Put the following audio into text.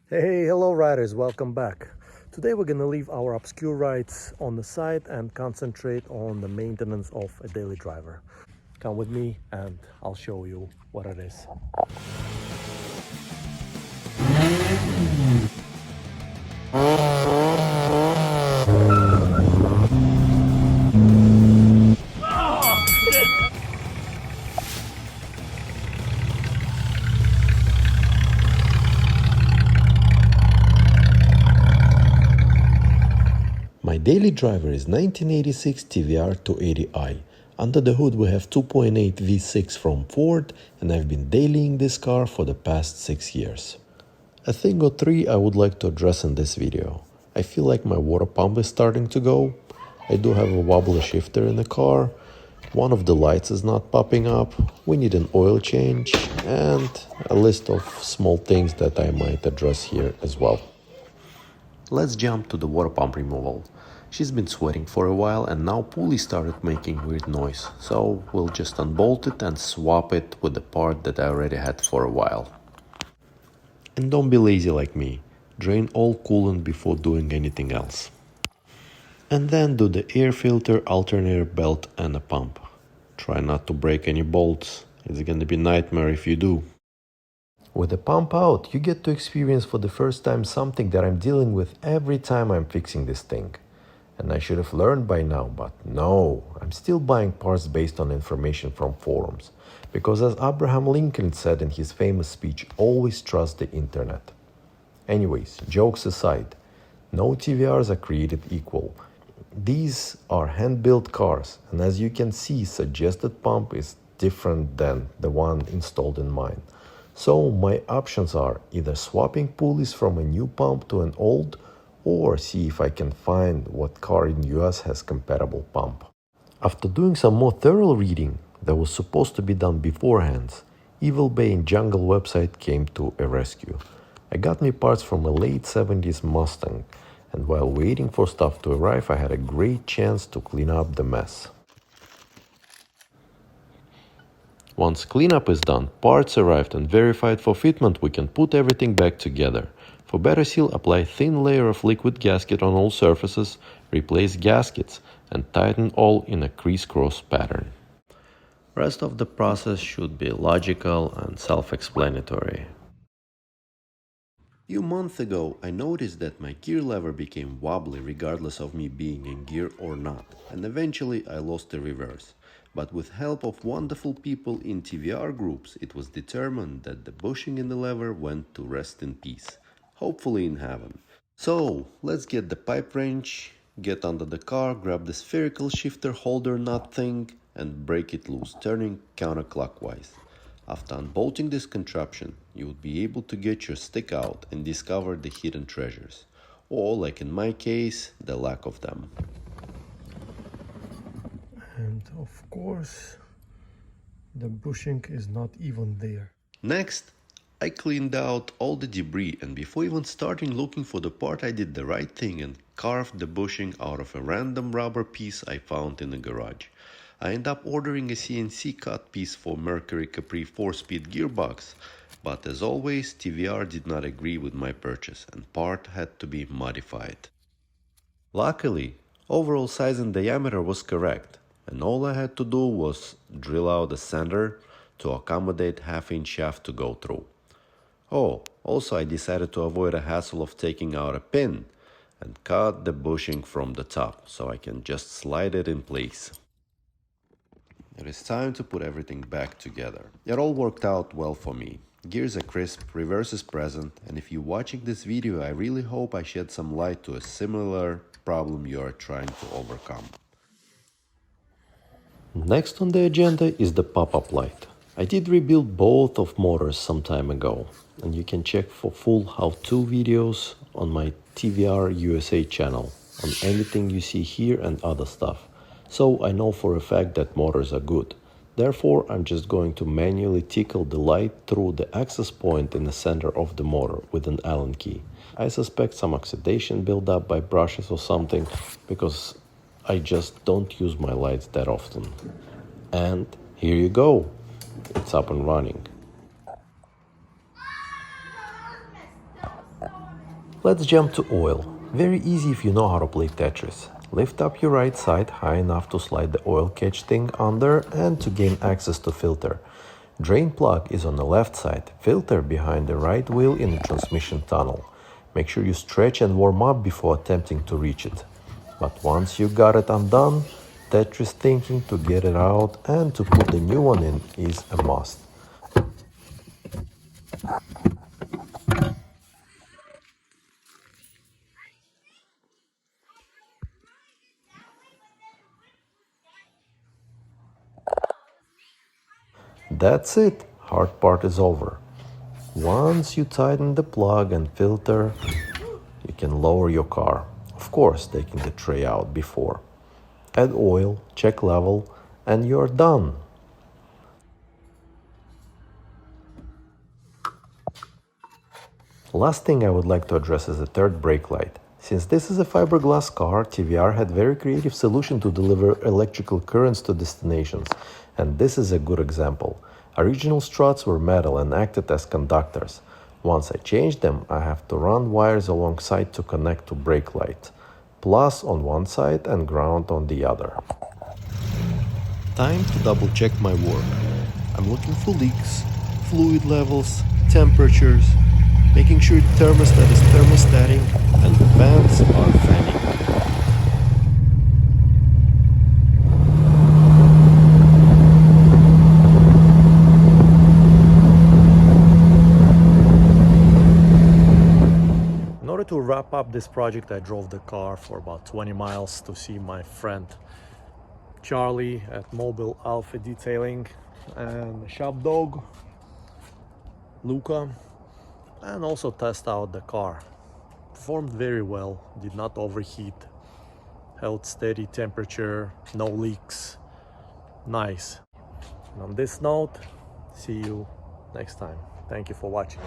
Hey, hello riders, welcome back. Today we're gonna leave our obscure rides on the side and concentrate on the maintenance of a daily driver. Come with me and I'll show you what it is. My daily driver is 1986 TVR 280i. Under the hood we have 2.8 V6 from Ford, and I've been dailying this car for the past 6 years. A thing or three I would like to address in this video. I feel like my water pump is starting to go. I do have a wobbler shifter in the car. One of the lights is not popping up. We need an oil change and a list of small things that I might address here as well. Let's jump to the water pump removal. She's been sweating for a while and now pulley started making weird noise. So we'll just unbolt it and swap it with the part that I already had for a while. And don't be lazy like me. Drain all coolant before doing anything else. And then do the air filter, alternator belt and a pump. Try not to break any bolts. It's gonna be a nightmare if you do. With the pump out, you get to experience for the first time something that I'm dealing with every time I'm fixing this thing. And I should have learned by now, but no, I'm still buying parts based on information from forums. Because as Abraham Lincoln said in his famous speech, always trust the internet. Anyways, jokes aside, no TVRs are created equal. These are hand-built cars, and as you can see, suggested pump is different than the one installed in mine. So my options are either swapping pulleys from a new pump to an old, or see if I can find what car in US has compatible pump. After doing some more thorough reading that was supposed to be done beforehand, Evil Bay and Jungle website came to a rescue. I got me parts from a late 70s Mustang, and while waiting for stuff to arrive, I had a great chance to clean up the mess. Once cleanup is done, parts arrived and verified for fitment, we can put everything back together. For better seal, apply thin layer of liquid gasket on all surfaces, replace gaskets, and tighten all in a crisscross pattern. Rest of the process should be logical and self-explanatory. A few months ago, I noticed that my gear lever became wobbly regardless of me being in gear or not, and eventually I lost the reverse. But with help of wonderful people in TVR groups, it was determined that the bushing in the lever went to rest in peace, hopefully in heaven. So, let's get the pipe wrench, get under the car, grab the spherical shifter holder nut thing, and break it loose, turning counterclockwise. After unbolting this contraption, you would be able to get your stick out and discover the hidden treasures, or like in my case, the lack of them. And of course, the bushing is not even there. Next, I cleaned out all the debris, and before even starting looking for the part, I did the right thing and carved the bushing out of a random rubber piece I found in the garage. I ended up ordering a CNC cut piece for Mercury Capri 4-speed gearbox, but as always, TVR did not agree with my purchase and part had to be modified. Luckily, overall size and diameter was correct, and all I had to do was drill out a sander to accommodate half-inch shaft to go through. Oh, also I decided to avoid a hassle of taking out a pin and cut the bushing from the top so I can just slide it in place. It is time to put everything back together. It all worked out well for me. Gears are crisp, reverse is present, and if you're watching this video, I really hope I shed some light to a similar problem you are trying to overcome. Next on the agenda is the pop-up light. I did rebuild both of motors some time ago, and you can check for full how-to videos on my TVR USA channel on anything you see here and other stuff. So I know for a fact that motors are good. Therefore, I'm just going to manually tickle the light through the access point in the center of the motor with an Allen key. I suspect some oxidation buildup by brushes or something, because I just don't use my lights that often. And here you go. It's up and running. Let's jump to oil. Very easy if you know how to play Tetris. Lift up your right side high enough to slide the oil catch thing under and to gain access to filter. Drain plug is on the left side, filter behind the right wheel in the transmission tunnel. Make sure you stretch and warm up before attempting to reach it. But once you got it undone, Tetris thinking to get it out and to put the new one in is a must. That's it, hard part is over. Once you tighten the plug and filter, you can lower your car. Of course, taking the tray out before. Add oil, check level, and you're done. Last thing I would like to address is the third brake light. Since this is a fiberglass car, TVR had very creative solution to deliver electrical currents to destinations, and this is a good example. Original struts were metal and acted as conductors. Once I changed them, I have to run wires alongside to connect to brake light, plus on one side and ground on the other. Time to double check my work. I'm looking for leaks, fluid levels, temperatures, making sure the thermostat is thermostating and the fans are fanning. In order to wrap up this project, I drove the car for about 20 miles to see my friend Charlie at Mobile Alpha Detailing and the shop dog Luca, and also test out the car. Performed very well, did not overheat, held steady temperature, no leaks. Nice. And on this note, see you next time. Thank you for watching.